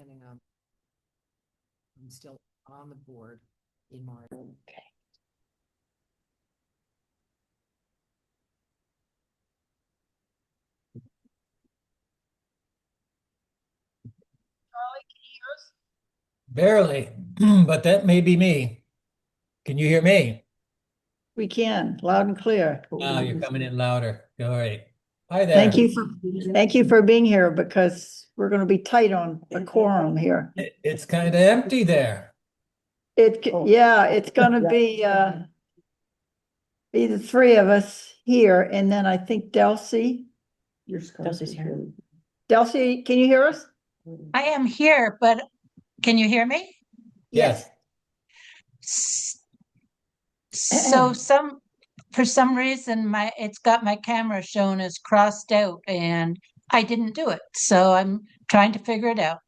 depending on, I'm still on the board in March. Okay. Barely, but that may be me. Can you hear me? We can, loud and clear. Oh, you're coming in louder. All right. Hi there. Thank you for being here because we're going to be tight on a quorum here. It's kind of empty there. Yeah, it's going to be the three of us here, and then I think Delcy. Delsey's here. Delcy, can you hear us? I am here, but can you hear me? Yes. So for some reason, it's got my camera shown as crossed out and I didn't do it. So I'm trying to figure it out.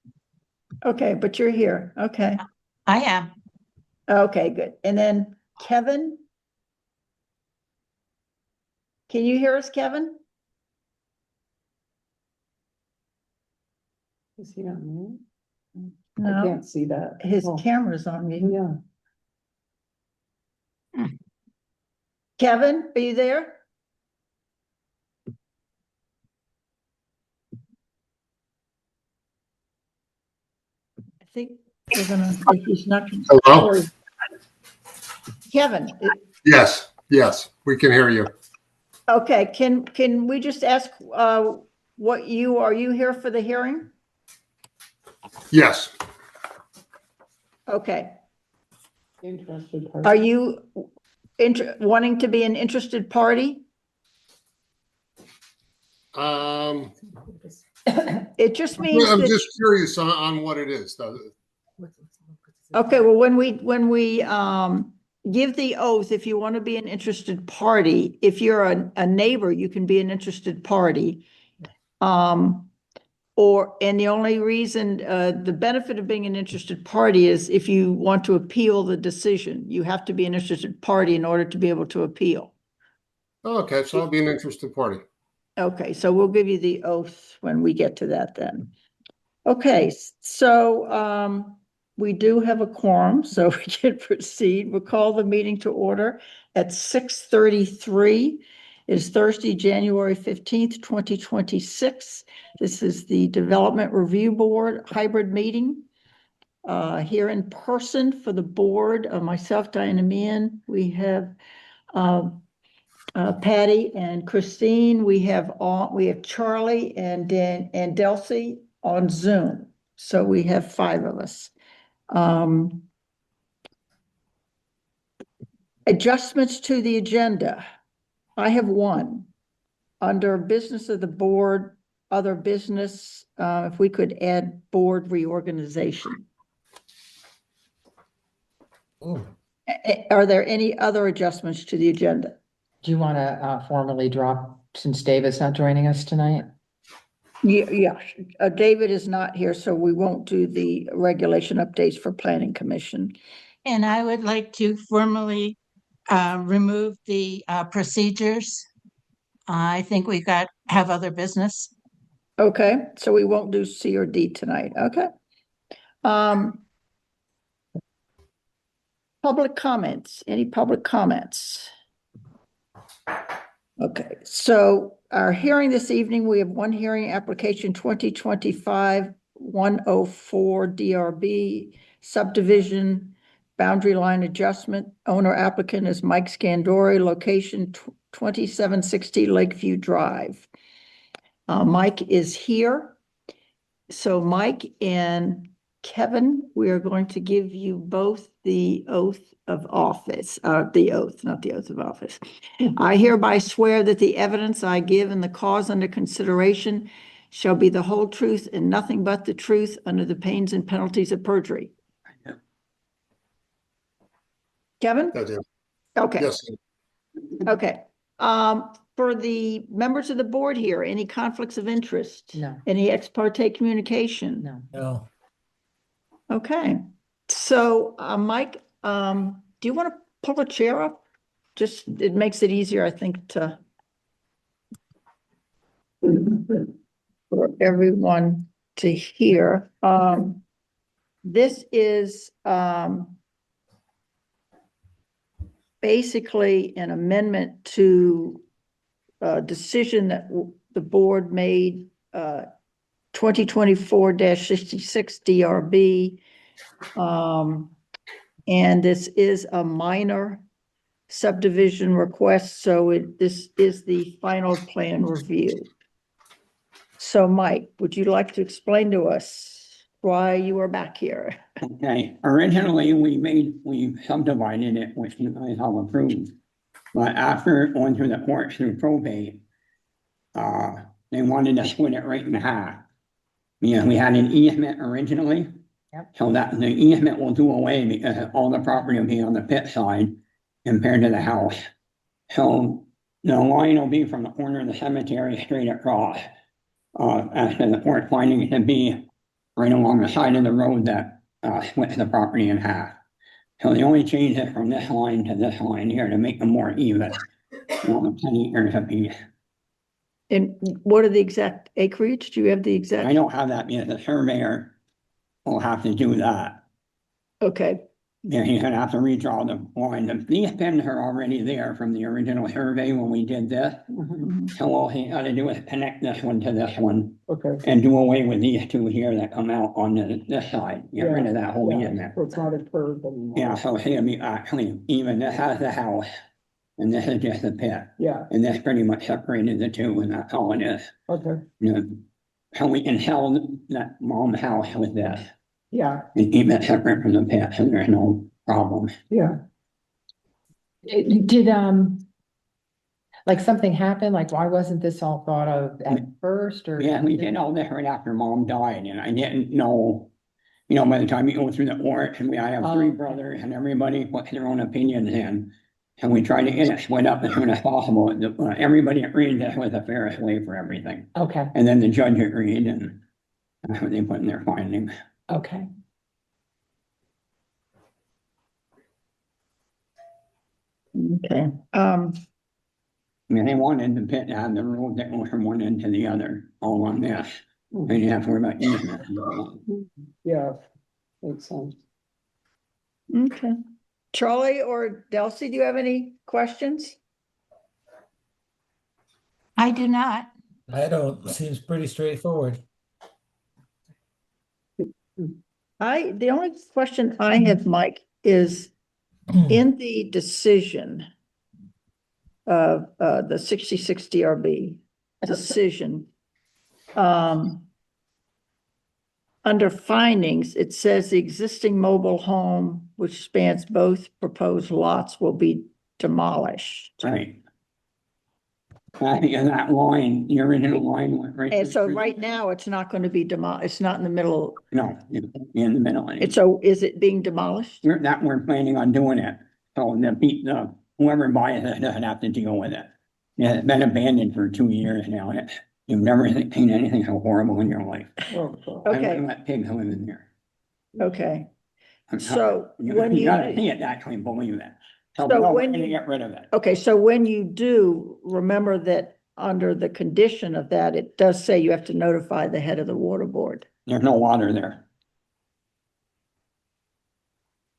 Okay, but you're here. Okay. I am. Okay, good. And then Kevin? Can you hear us, Kevin? Is he on mute? I No, can't see that. his Oh, camera's on mute. yeah. Kevin, are you there? I think we're gonna, if he's not. Hello? Kevin, Yes, we can hear you. okay, can we just ask, are you here for the hearing? Yes, Interested Okay, party. are you wanting to be an interested party? It just means I'm that, just curious on what it is, though. okay, well, when we give the oath, if you want to be an interested party, if you're a neighbor, you can be an interested party. And the only reason, the benefit of being an interested party is if you want to appeal the decision, you have to be an interested party in order to be able to appeal. Okay, so I'll be an interested party. Okay, so we'll give you the oath when we get to that then. Okay, so we do have a quorum, so we can proceed. We'll call the meeting to order at 6:33. It is Thursday, January 15th, 2026. This is the Development Review Board hybrid meeting. Here in person for the board, myself, Diana Meehan. We have Patty and Christine. We have Charlie and Delcy on Zoom. So we have 5 of us. Adjustments to the agenda. I have one. Under business of the board, other business, if we could add board reorganization. Ooh. Are there any other adjustments to the agenda? Do you want to formally drop, since David's not joining us tonight? Yeah, David is not here, so we won't do the regulation updates for Planning Commission. And I would like to formally remove the procedures. I think we have other business. Okay, so we won't do C or D tonight, okay? Public comments, any public comments? Okay, so our hearing this evening, we have one hearing, application 2025-104 DRB subdivision boundary line adjustment. Owner applicant is Mike Scandori, location 2760 Lakeview Drive. Mike is here. So Mike and Kevin, we are going to give you both the oath of office, not the oath of office. I hereby swear that the evidence I give in the cause under consideration shall be the whole truth and nothing but the truth under the pains and penalties of perjury. Kevin? That's it. Okay. Yes, Okay. For the members of the board here, any conflicts of interest? No. Any ex parte communication? No. No. Okay. So, Mike, do you want to pull a chair up? Just, it makes it easier, I think, for everyone to hear. this is basically an amendment to a decision that the board made 2024-66 DRB. And this is a minor subdivision request, so this is the final plan review. So Mike, would you like to explain to us why you are back here? Okay, originally we subdivided it, which you guys all approved. But after it went through the courts through probate, they wanted to split it right in half. Yeah, we had an easement originally. Yep. So that the easement will do away because all the property will be on the pit side compared to the house. So the line will be from the corner of the cemetery straight across. After the court finding it to be right along the side of the road that splits the property in half. So the only change is from this line to this line here to make them more even. 10 acres apiece. And what are the exact acreage? Do you have the exact? I don't have that yet. The surveyor will have to do that. Okay, Yeah, he's gonna have to redraw the line. These pins are already there from the original survey when we did this. Mhm. So all he got to do is connect this one to this one Okay. and do away with these two here that come out on this side. Get rid of that whole Yeah, easement. so it's not a curve anymore. Yeah, so it's gonna be actually even. This has the house and this is just the pit. Yeah, And this pretty much separated the two and that's all it is. okay, You know, so we can sell that mom's house with this yeah, and keep it separate from the pit, so there's no problem. yeah. Did, like something happen? Like, why wasn't this all thought of at first or? Yeah, we did all this right after mom died and I didn't know, you know, by the time you go through the court and I have three Oh. brothers and everybody put their own opinions in. And we tried to get it split up as soon as possible. Everybody agreed that was the fairest way for everything. Okay, And then the judge agreed and that's what they put in their findings. okay. okay. I mean, they wanted the pit to have the road that goes from one end to the other, all on this. And you have to worry about easement. Yeah, makes sense. Okay. Charlie or Delcy, do you have any questions? I do not. I don't, seems pretty straightforward. The only question I have, Mike, is in the decision of the 66 DRB decision, under findings, it says the existing mobile home, which spans both proposed lots, will be demolished. Right. I think in that line, the original line went right. And so through- right now, it's not going to be it's not in the middle. No, in the middle. So is it being demolished? We're planning on doing it. So whoever buys it doesn't have to deal with it. Yeah, it's been abandoned for 2 years now. And you've never seen anything so horrible in your life. Oh, God. Okay. I let pigs live in there. Okay, I'm so You when you, gotta see it to actually believe it. So So we're when gonna you- get rid of it. okay, so when you do, remember that under the condition of that, it does say you have to notify the head of the water board. There's no water there.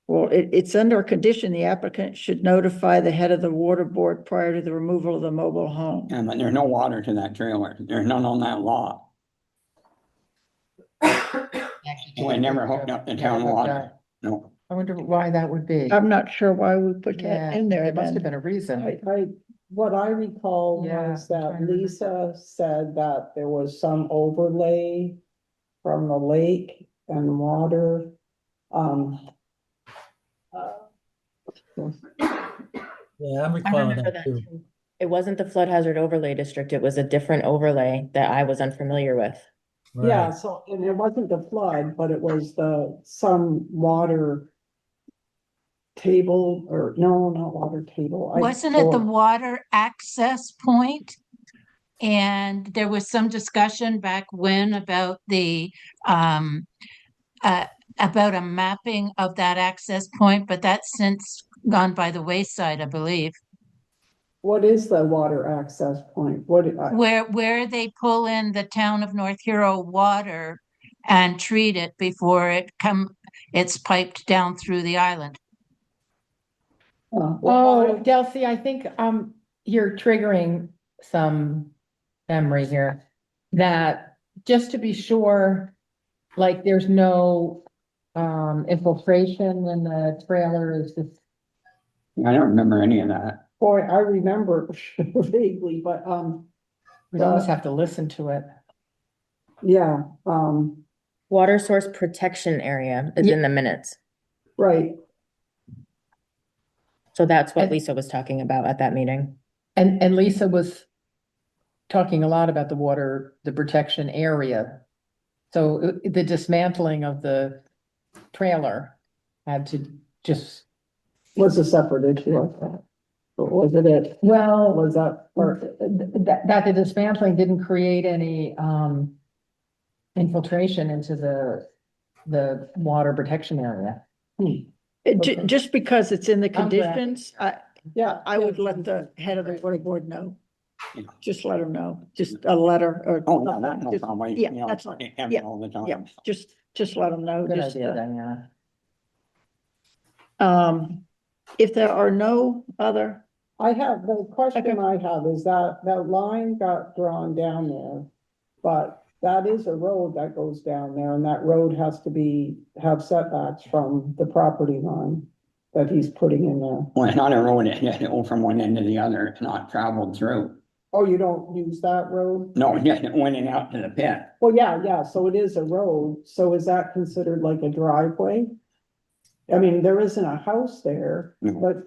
Well, it's under a condition, the applicant should notify the head of the water board prior to the removal of the mobile home. But there's no water to that trailer. There's none on that lot. So I never hooked up the town water. No. I wonder why that would be. I'm not sure why we put Yeah, that in there there must have then. been a reason. What I recall Yeah, was I'm that trying to remember. Lisa said that there was some overlay from the lake and water. Yeah, I'm recalling remember that that too. too. It wasn't the flood hazard overlay district, it was a different overlay that I was unfamiliar with. Yeah, Right. so, and it wasn't the flood, but it was some water table, or no, not water table. Wasn't it the water access point? And there was some discussion back when about about a mapping of that access point, but that's since gone by the wayside, I believe. What is the water access point? Where they pull in the town of North Hero water and treat it before it it's piped down through the island. What Oh, line? Delcy, I think, you're triggering some memory here. That, just to be sure, like, there's no, infiltration when the trailer is just, I don't remember any of that. Boy, I remember vaguely, but, we'd almost have to listen to it. yeah, Water source protection area is in the minutes. right. So that's what And- Lisa was talking about at that meeting. And Lisa was talking a lot about the water, the protection area. So the dismantling of the trailer had to just, Was a separate issue like that. But was it, well, was that part? that the dismantling didn't create any, infiltration into the water protection area. Okay. Just because it's in the I'm glad. conditions, Yeah. I would let the head of the water board know. Yeah. Just let him know, just a letter or. Oh, no, that's no just- problem. Yeah, You know, that's fine. it happens Yeah, all the time. Yeah, just let him know. Good just, idea, Diana. If there are no other, I have, the question I have is that line got drawn down there. But that is a road that goes down there and that road has to have setbacks from the property line that he's putting in there. Well, it's not a road, it's just go from one end to the other, it's not traveled through. Oh, you don't use that road? No, it's just it went in out to the pit. Well, yeah, so it is a road. So is that considered like a driveway? I mean, there isn't a house there, No. but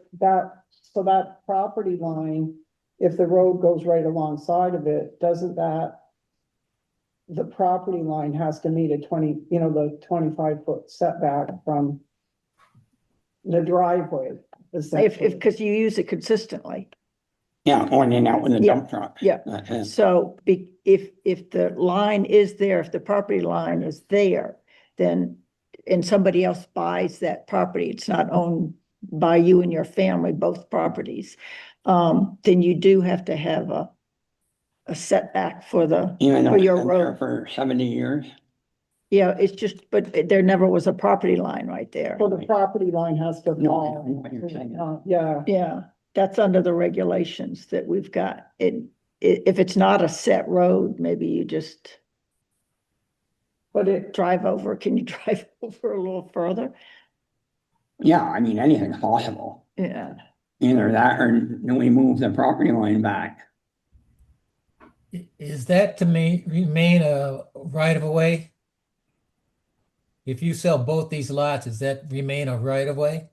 so that property line, if the road goes right alongside of it, doesn't that the property line has to meet a 25-foot setback from the driveway. essentially. because you use it consistently. Yeah, going in and out with a Yeah, dump truck. yeah. Uh, So if the line is there, if the property line is there, then, and somebody else buys that property, it's not owned by you and your family, both properties, then you do have to have a setback for Even though for it's your been there road. for 70 years. Yeah, it's just, but there never was a property line right there. So the property line has to No, I fall. know what you're saying. Yeah, Yeah, that's under the regulations that we've got. If it's not a set road, maybe you just but it, drive over. Can you drive over a little further? Yeah, I mean, anything's possible. Yeah. Either that or we move the property line back. Is that to me remain a right of way? If you sell both these lots, does that remain a right of way?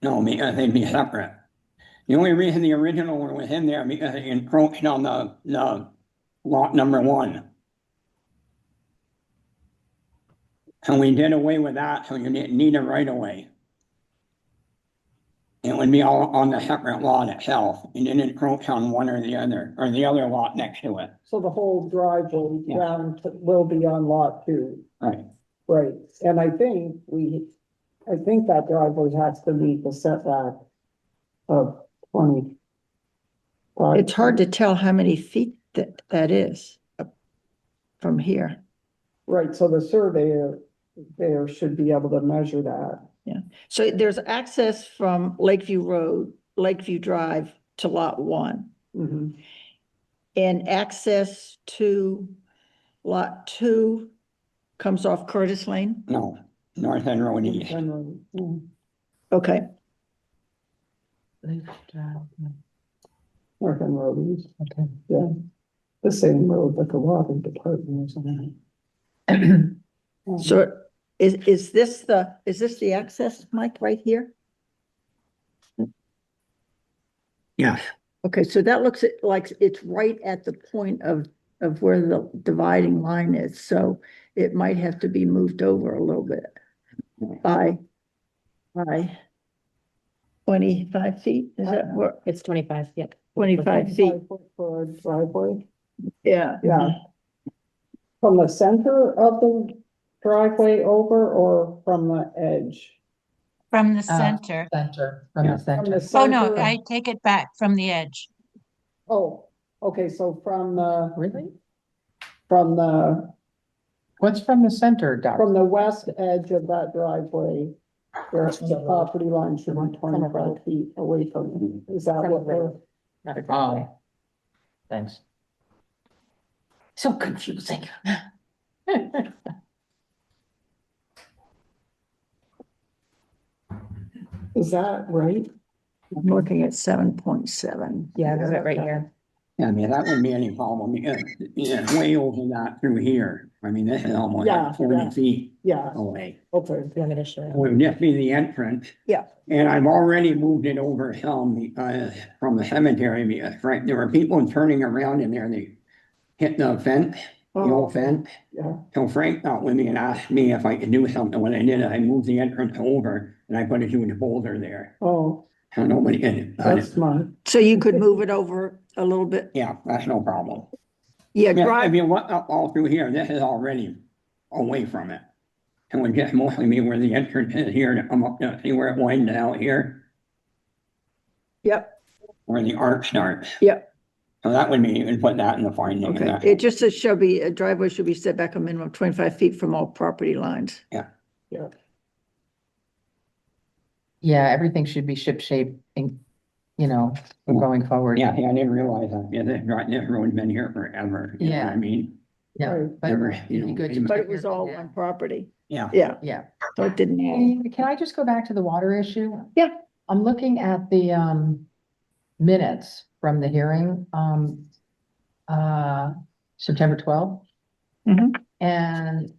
No, because they'd be separate. The only reason the original one was in there because it encroached on the lot number 1. And we did away with that, so you didn't need a right of way. It would be all on the separate lot itself. It didn't encroach on one or the other lot next to it. so the whole driveway Yeah. down will be on lot 2. Right. Right, and I think that driveway has to meet the setback of 20. It's hard to tell how many feet that is from here. Right, so the surveyor there should be able to measure that. So there's access from Lakeview Road, Lakeview Drive to Lot 1. Mhm. And access to Lot 2 comes off Curtis Lane. No, North End Road East. Okay, North End Road East, Okay. yeah, the same road that the water department is on. so is this the access, Mike, right here? Yeah. Okay, so that looks like it's right at the point of where the dividing line is, so it might have to be moved over a little bit by 25 feet, is that what, It's 25, yep. 25 feet? 25 foot for a driveway, Yeah. yeah. From the center of the driveway over or from the edge? From the center. Center, from Yeah. the From center. the Oh, no, center- I take it back from the edge. Oh, okay, so from the, Really? from the, What's from the center, Doc? from the west edge of that driveway, where the property line should be 25 feet away from it. Is that From what the we're? road. Not a driveway. Thanks. So confusing. Is that right? I'm looking at 7.7. Yeah, I have it right here. Yeah, I mean, that wouldn't be any problem, because, yeah, way over that through here, I mean, this is almost Yeah, like 40 yeah. feet Yeah, away. okay. You want me to show It you? would just be the entrance. Yeah. And I've already moved it over some, from the cemetery, because right, there were people turning around in there, they hit the fence, the Oh, old fence. yeah. So Frank got with me and asked me if I could do something. When I did, I moved the entrance over and I put a huge boulder there. Oh, So nobody in it. that's smart. So you could move it over a little bit? Yeah, that's no problem. Yeah, Yeah, I drive, mean, what, all through here, this is already away from it. And we just mostly be where the entrance is here to come up to see where it winds out here, yep, where the arc starts. yep. So that would be, you can put that in the finding. and Okay, that- it just says shall be, a driveway should be set back a minimum of 25 feet from all property lines. Yeah. Yeah, everything should be ship-shape and, you know, going forward. Yeah, I didn't realize that. Yeah, this road's been here forever. You know what I Yeah. mean? Yeah, Right. but Never, it'd you be know, good to but But put it was here all now. one property. Yeah. Yeah, Yeah. so it didn't. Hey, can I just go back to the water issue? Yeah. I'm looking at the minutes from the hearing, September 12th. Mhm. And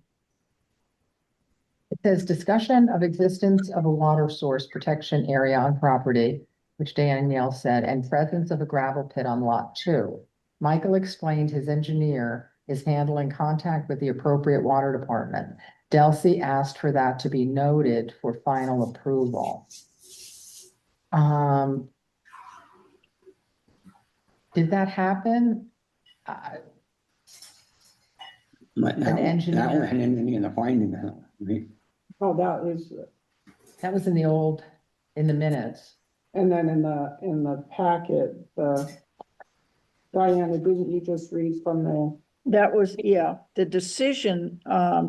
it says discussion of existence of a water source protection area on property, which Danielle said, and presence of a gravel pit on lot 2. Michael explained his engineer is handling contact with the appropriate water department. Delcy asked for that to be noted for final approval. Did that happen? But that engineer. wasn't in any of the findings. Oh, that is, That was in the minutes. and then in the packet, Diana, didn't you just read from the, That was, yeah, the decision,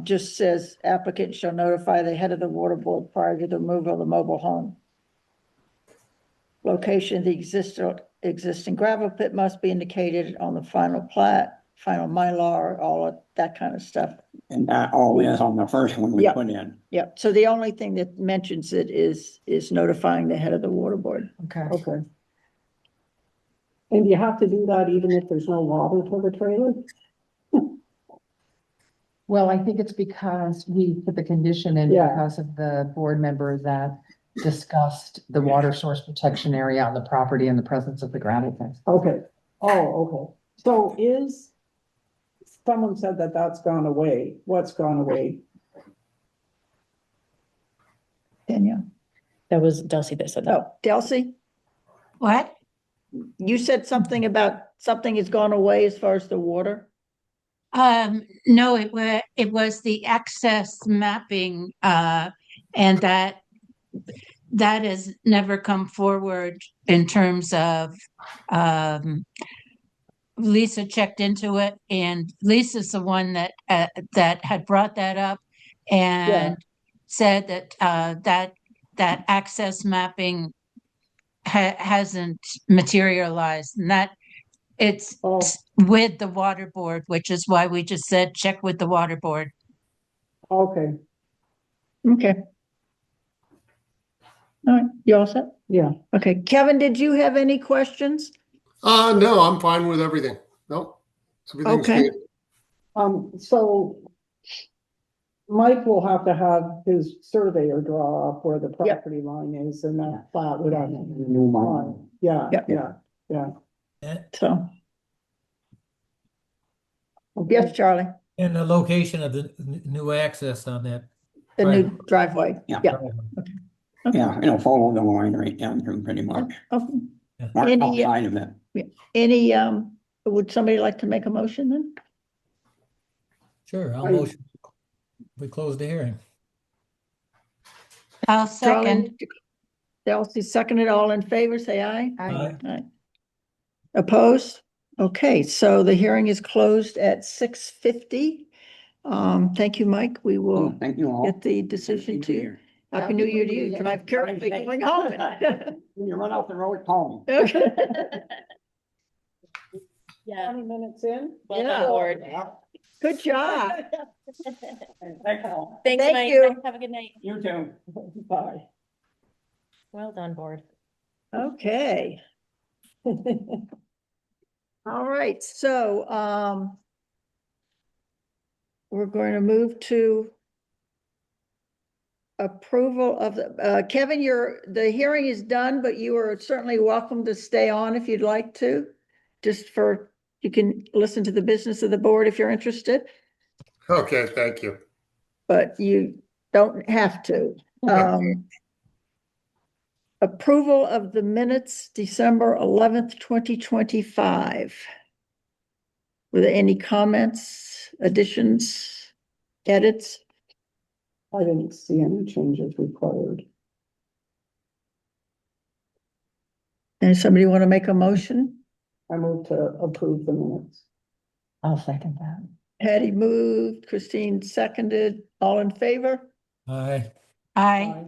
just says applicant shall notify the head of the water board prior to the removal of the mobile home. Location, of the existing gravel pit must be indicated on the final plat, final Mylar, all of that kind of stuff. And that all is on the first one we Yeah. put in. Yep, so the only thing that mentions it is notifying the head of the water board. Okay. okay. And you have to do that even if there's no water to the trailer? Well, I think it's because we put the condition in Yeah. because of the board member that discussed the water source protection area on the property in the presence of the gravel pit. Okay, oh, okay. So someone said that that's gone away. What's gone away? Danielle? That was Delcy that said that. Oh, Delcy, What? you said something about something has gone away as far as the water? No, it was the access mapping, and that has never come forward in terms of, Lisa checked into it, and Lisa's the one that had brought that up and said that, that access mapping hasn't materialized, and that it's Oh, with the water board, which is why we just said check with the water board. okay, Okay. All right, you all set? yeah. Okay, Kevin, did you have any questions? No, I'm fine with everything. Nope. Everything's Okay. good. So Mike will have to have his surveyor draw up where the property line is and that plat would have. New line. Yeah, Yep. yeah. So, Okay. yes, Charlie, And the location of the new access on that. the new Right. driveway. Yeah. Yeah. Yeah, it'll follow the line right down through pretty much. Okay. Or Any- outside of it. Any, would somebody like to make a motion then? Sure, I'll I- motion. We close the hearing. I'll second. Delcy seconded, all in favor, say aye. I, Aye. Aye. Opposed? Okay, so the hearing is closed at 6:50. Thank you, Mike. We Oh, will thank you all. get the decision to you. Happy New Year to you. Drive carefully going home. When you run off the road, call me. Okay. Yeah. 20 minutes in? Welcome Yeah. aboard. Good job. Thanks all. Thanks, Thank Mike. you. Have a good night. You too. Bye. Well done, board. Okay. All right, so, we're going to move to approval of the, Kevin, the hearing is done, but you are certainly welcome to stay on if you'd like to. You can listen to the business of the board if you're interested, Okay, thank you. but you don't have to. Approval of the minutes, December 11th, 2025. Were there any comments, additions, edits? I didn't see any changes required. And somebody want to make a motion? I move to approve the minutes. I'll second that. Patty moved, Christine seconded, all in favor? Aye. Aye.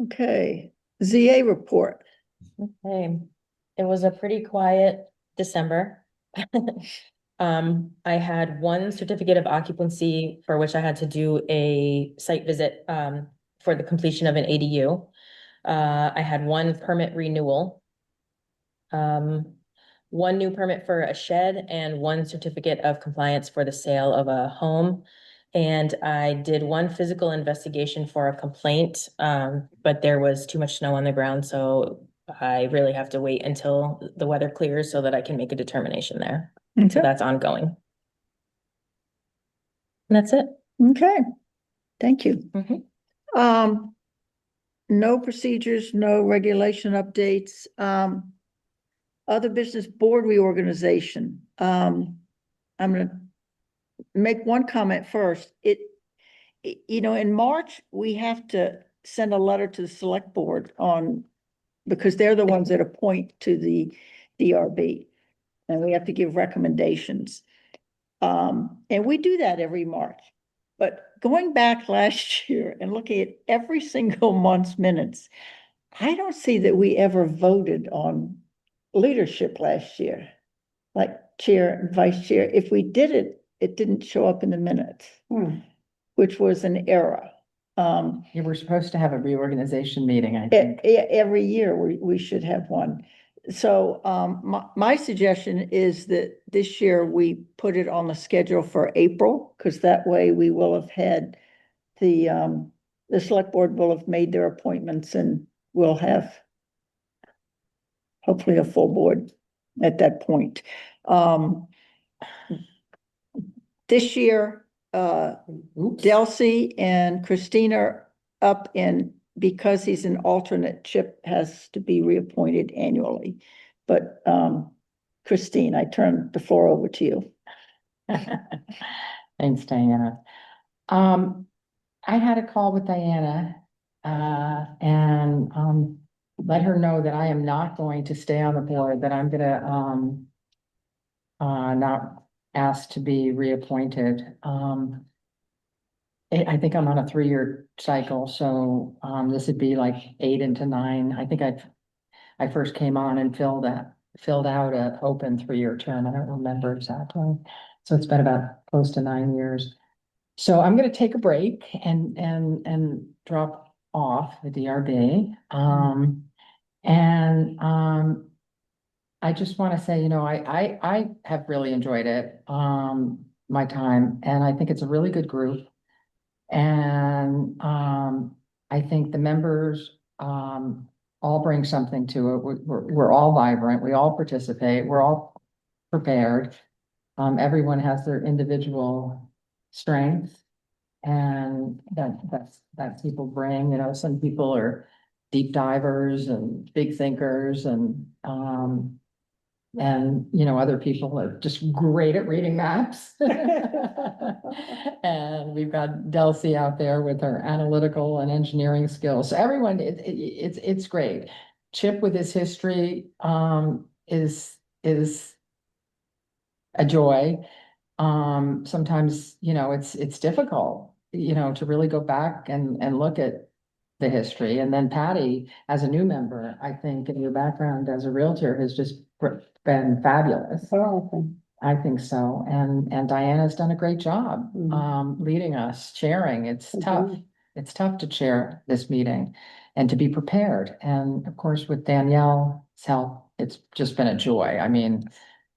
Okay, ZA report. Okay, it was a pretty quiet December. I had one certificate of occupancy for which I had to do a site visit for the completion of an ADU. I had one permit renewal. One new permit for a shed and one certificate of compliance for the sale of a home. And I did one physical investigation for a complaint, but there was too much snow on the ground, so I really have to wait until the weather clears so that I can make a determination there. So Okay, that's ongoing. And that's it. okay, thank you. Mhm. No procedures, no regulation updates. Other business board reorganization. I'm gonna make one comment first. In March, we have to send a letter to the select board because they're the ones that appoint to the DRB. And we have to give recommendations. And we do that every March. But going back last year and looking at every single month's minutes, I don't see that we ever voted on leadership last year, like chair and vice chair. If we did it, it didn't show up in the minutes, which was an error. You were supposed to have a reorganization meeting, I think. Every year we should have one. So my suggestion is that this year we put it on the schedule for April, because that way we will have had the select board will have made their appointments and we'll have hopefully a full board at that point. This year, Oops. Delcy and Christina are up, and because he's an alternate, Chip has to be reappointed annually. But Christine, I turn the floor over to you. Thanks, Diana. I had a call with Diana, and let her know that I am not going to stay on the board, that I'm gonna not asked to be reappointed. I think I'm on a 3-year cycle, so this would be like 8 into 9. I think I first came on and filled out an open 3-year term. I don't remember exactly. So it's been about close to 9 years. So I'm gonna take a break and drop off the DRB. I just want to say, I have really enjoyed it, my time, and I think it's a really good group. And I think the members all bring something to it. We're all vibrant. We all participate. We're all prepared. Everyone has their individual strengths, and that people bring. Some people are deep divers and big thinkers, and other people are just great at reading maps. And we've got Delcy out there with her analytical and engineering skills. So everyone, it's great. Chip with his history is is a joy. Sometimes, it's difficult, to really go back and look at the history. And then Patty, as a new member, I think in your background as a Realtor has just been fabulous. Oh, okay. I think so. And Diana's done a great job, leading us, chairing. It's tough. Mhm. It's tough to chair this meeting and to be prepared. And of course, with Danielle's help, it's just been a joy. I mean,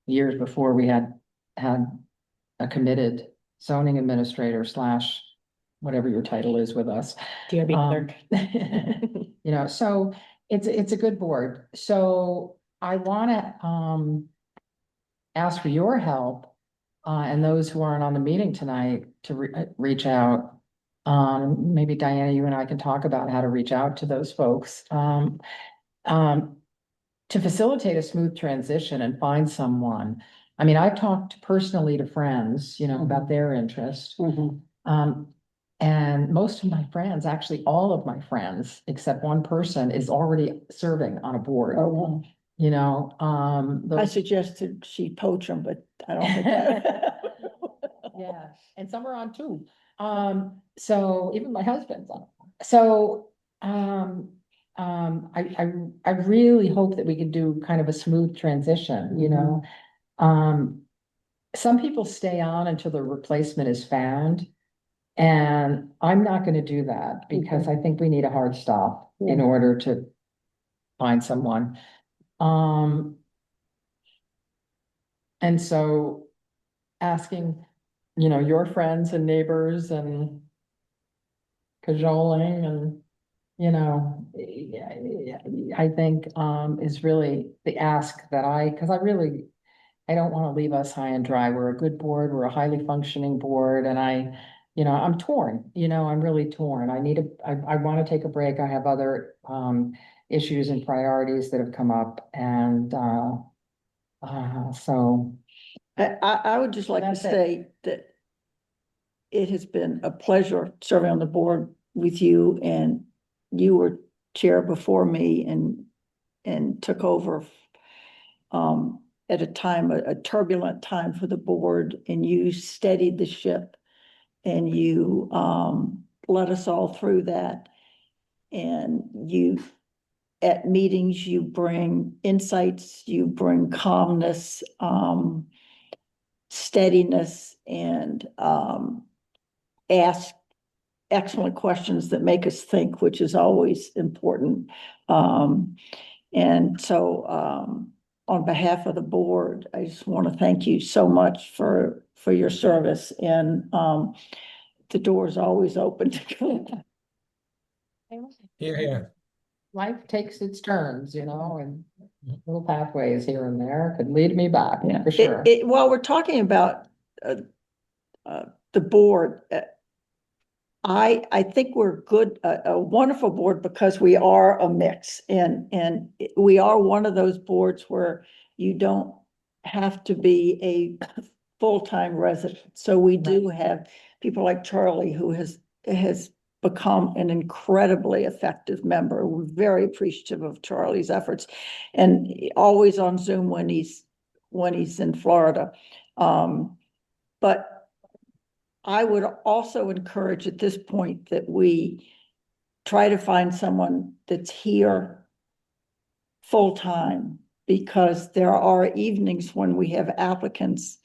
years before we had a committed zoning administrator slash whatever your title is with us. DRB clerk. So it's a good board. So I want to ask for your help and those who aren't on the meeting tonight to reach out. Maybe Diana, you and I can talk about how to reach out to those folks to facilitate a smooth transition and find someone. I mean, I've talked personally to friends, about their interest. Mhm. And most of my friends, actually all of my friends, except one person, is already serving on a board. Oh, wow. I Those- suggested she poach them, but I don't think that. yeah, and some are on two. So even my husband's on. So, I really hope that we can do kind of a smooth transition, Some people stay on until the replacement is found. And I'm not gonna do that because I think we need a hard stop in Yeah. order to find someone. And so asking, your friends and neighbors and cajoling and, I think, is really the ask that because I don't want to leave us high and dry. We're a good board. We're a highly functioning board. And I'm torn, I'm really torn. I want to take a break. I have other, issues and priorities that have come up and, so. I would just like to That's it. say that it has been a pleasure serving on the board with you, and you were chair before me and took over at a time, a turbulent time for the board, and you steadied the ship and you led us all through that. And at meetings, you bring insights, you bring calmness, steadiness, and ask excellent questions that make us think, which is always important. And so on behalf of the board, I just want to thank you so much for your service, and the door is always open to come. Here, here. Life takes its turns, and little pathways here and there could lead me back, Yeah, for sure. While we're talking about the board, I think we're good, a wonderful board because we are a mix, and we are one of those boards where you don't have to be a full-time resident. So we do have people like Charlie, who has become an incredibly effective member. We're very appreciative of Charlie's efforts, and always on Zoom when he's in Florida. But I would also encourage at this point that we try to find someone that's here full-time, because there are evenings when we have applicants,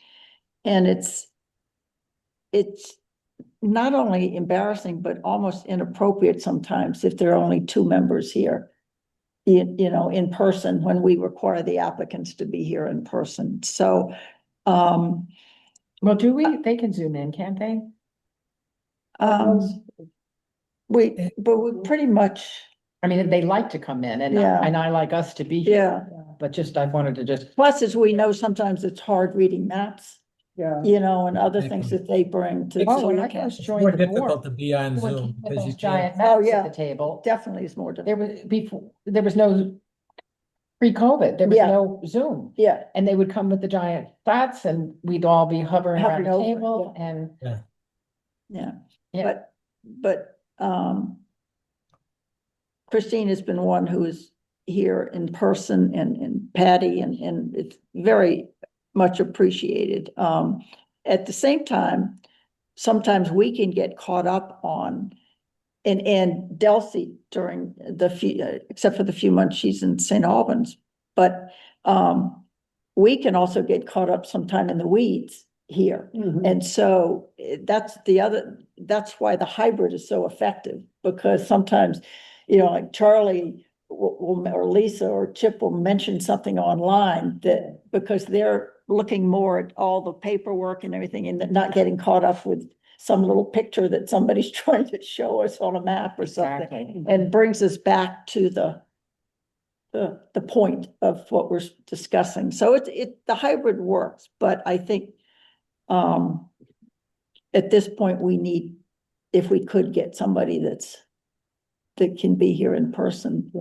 and it's not only embarrassing, but almost inappropriate sometimes if there are only two members here, in person, when we require the applicants to be here in person. So, Well, they can zoom in, can't they? but we pretty much, I mean, they like to come in and Yeah. I like us to be here, yeah. but I wanted to just, Plus, as we know, sometimes it's hard reading maps, Yeah. and other things that they bring to. oh, so when you I can't- first It's joined more the difficult board. to be on we were Zoom with because you those giant can't. maps yeah. at the table. Definitely is more There difficult. there was no pre-COVID, there was Yeah. no Zoom. Yeah, And they would come with the giant flats and we'd all be hovering around Hovering the over, table and, yeah. yeah. But Christine has been one who has here in person and Patty, and it's very much appreciated. At the same time, sometimes we can get caught up on, and Delcy during the few, except for the few months she's in St. Albans, but we can also get caught up sometime in the weeds here. Mhm. And so that's why the hybrid is so effective, because sometimes, like Charlie or Lisa or Chip will mention something online that, because they're looking more at all the paperwork and everything and not getting caught up with some little picture that somebody's trying to show us on a map or something, Exactly. and brings us back to the point of what we're discussing. So the hybrid works, but I think at this point, we need, if we could get somebody that can be here in person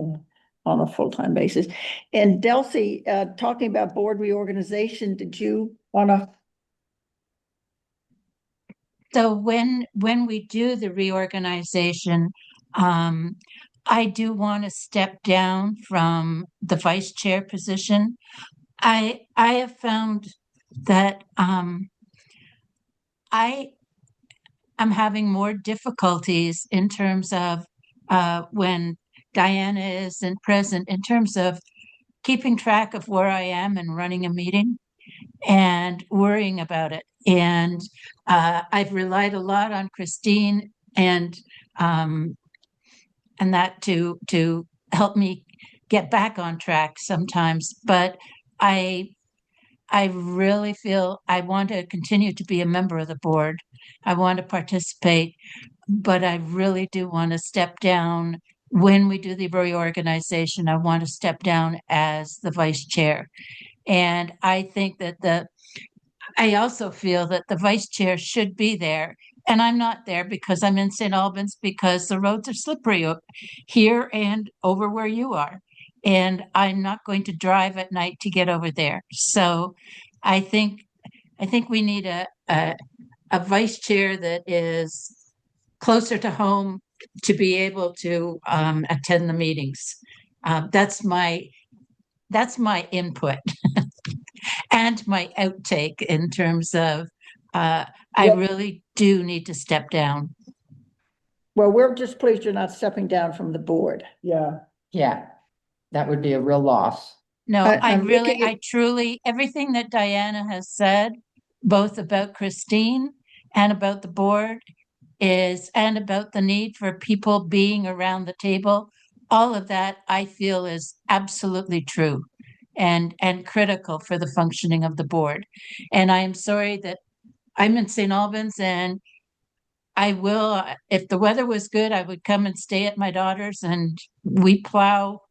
on a full-time basis. And Delcy, talking about board reorganization, did you wanna? So when we do the reorganization, I do want to step down from the vice chair position. I have found that I am having more difficulties in terms of when Diana isn't present, in terms of keeping track of where I am and running a meeting and worrying about it. And I've relied a lot on Christine and that to help me get back on track sometimes. But I really feel I want to continue to be a member of the board. I want to participate, but I really do want to step down when we do the reorganization. I want to step down as the vice chair. And I think that I also feel that the vice chair should be there. And I'm not there because I'm in St. Albans, because the roads are slippery here and over where you are. And I'm not going to drive at night to get over there. So I think we need a vice chair that is closer to home to be able to attend the meetings. That's my input and my outtake in terms of I really do need to step down. Well, we're just pleased you're not stepping down from the board. Yeah, Yeah, that would be a real loss. No, I'm looking at- I truly, everything that Diana has said, both about Christine and about the board and about the need for people being around the table, all of that I feel is absolutely true and critical for the functioning of the board. And I am sorry that I'm in St. Albans, and I will, if the weather was good, I would come and stay at my daughter's and we plow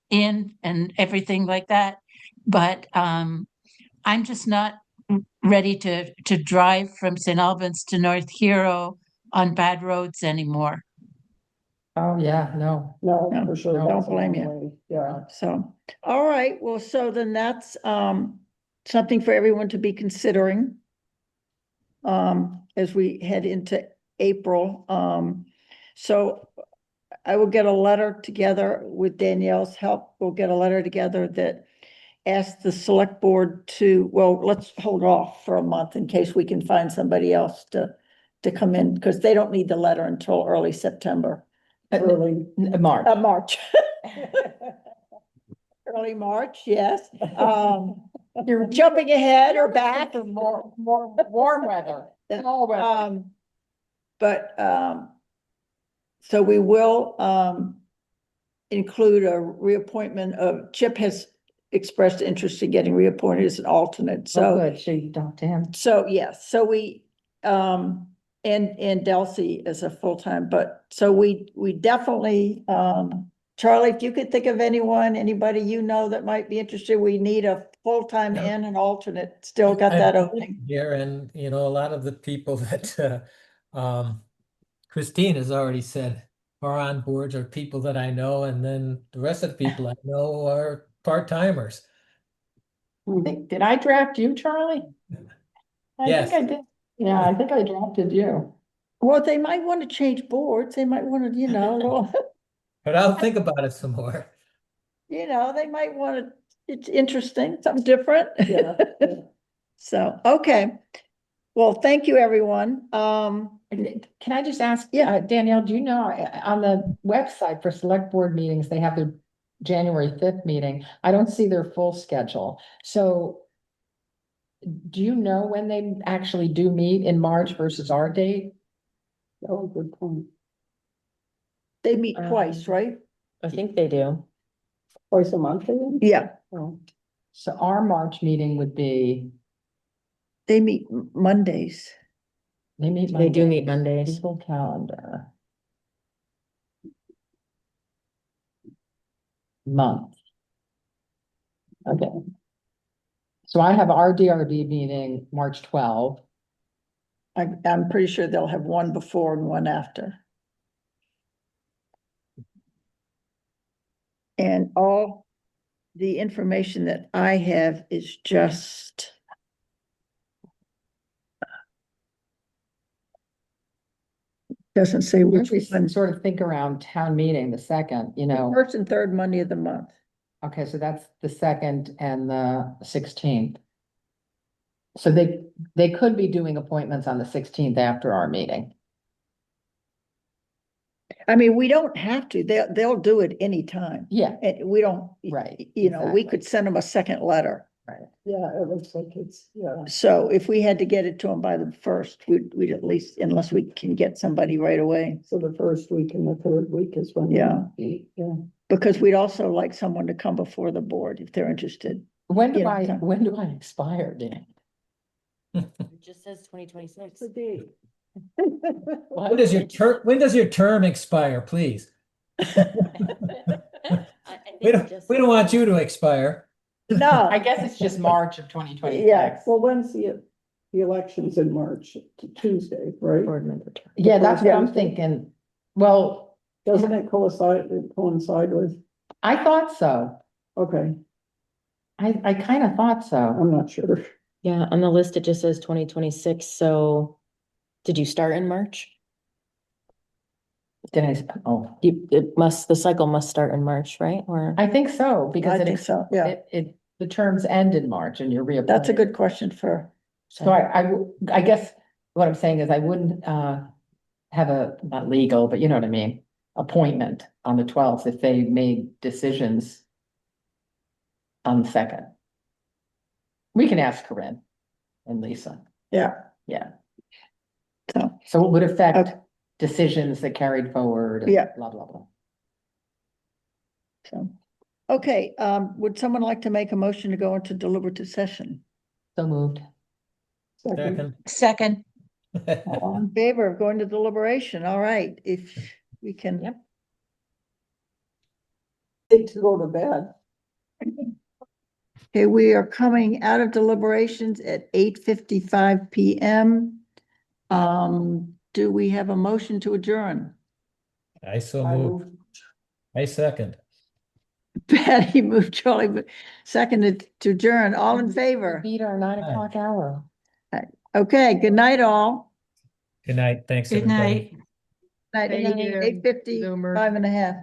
in and everything like that. But I'm just not ready to drive from St. Albans to North Hero on bad roads anymore. Oh, yeah, no. no, No, for sure. don't that's a blame long you. way. Yeah, So, all right, well, so then that's something for everyone to be considering as we head into April. So I will get a letter together with Danielle's help. We'll get a letter together that asks the select board to, well, let's hold off for a month in case we can find somebody else to come in, because they don't need the letter until early September. early. March. March. Early March, yes. You're jumping ahead or back. More warm weather. Fall weather. So we will include a reappointment of, Chip has expressed interest in getting reappointed as an alternate, Oh, so. good, so you talked to him. So, yes, so we, and Delcy as a full-time, but, so we definitely, Charlie, if you could think of anybody you know that might be interested, we need a full-time Yeah. and an alternate, still got that opening. Here, and a lot of the people that Christine has already said are on boards are people that I know, and then the rest of the people I know are part-timers. Did I draft you, Charlie? I Yes. think I did. Yeah, I think I drafted you. Well, they might want to change boards, they might want to, But I'll think about it some more. you know, they might want to, it's interesting, something different. Yeah, yeah. So, okay. Well, thank you, everyone. Can I just ask, Yeah. Danielle, do you know, on the website for select board meetings, they have their January 5th meeting. I don't see their full schedule. So do you know when they actually do meet in March versus our date? Oh, good point. They meet twice, right? I think they do. Twice a month, then? Yeah, Oh, So our March meeting would be, they meet Mondays. they meet. They do Monday. meet Mondays. Google Calendar. Month. Okay. So I have our DRB meeting March 12th. I'm pretty sure they'll have one before and one after. And all the information that I have is just doesn't say which We one. sort of think around town meeting, the second, you know. First and third Monday of the month. Okay, so that's the 2nd and the 16th. So they could be doing appointments on the 16th after our meeting. I mean, we don't have to, they'll do it anytime. Yeah, And we don't, right. you know, we exactly. could send them a second letter. yeah, it looks like it's, yeah. So if we had to get it to them by the first, we'd at least, unless we can get somebody right away. So the first week and the third week is when. Yeah. Yeah. Because we'd also like someone to come before the board if they're interested. When do you know, I, time. when do I expire, Dan? It just says 2026. The date. When does your term expire, please? We don't want you to expire. No, I guess it's just March of 2026. Yeah, Well, when's the election's in March, Tuesday, right? Board member term. Yeah, that's what I'm Tuesday. thinking. Well, Doesn't it coincide with, I thought so. okay, I kind of thought so. I'm not sure. Yeah, on the list, it just says 2026. So did you start in March? Did I, oh, The cycle must start in March, right? Or I think so, because I think so, yeah. the terms end in March and you're reappointed. That's a good question for, So I guess what I'm saying is I wouldn't, have not legal, but you know what I mean, appointment on the 12th if they made decisions on the 2nd. We can ask Corinne and Lisa. yeah, Yeah. so, So it would affect Okay. decisions that carried forward. and Yeah. Blah, blah, blah. so. Okay, would someone like to make a motion to go into deliberative session? So moved. Second, Second, All in favor of going to deliberation, all right, if we can. Yep. need to go to bed. Okay, we are coming out of deliberations at 8:55 PM. Do we have a motion to adjourn? I so I move. move. I second. Patty moved, Charlie but seconded to adjourn, all in favor? Beat our 9 o'clock hour. Okay, good night, all. Good night. Thanks, good everybody. night. Night, Thank you, 8:55 and a half.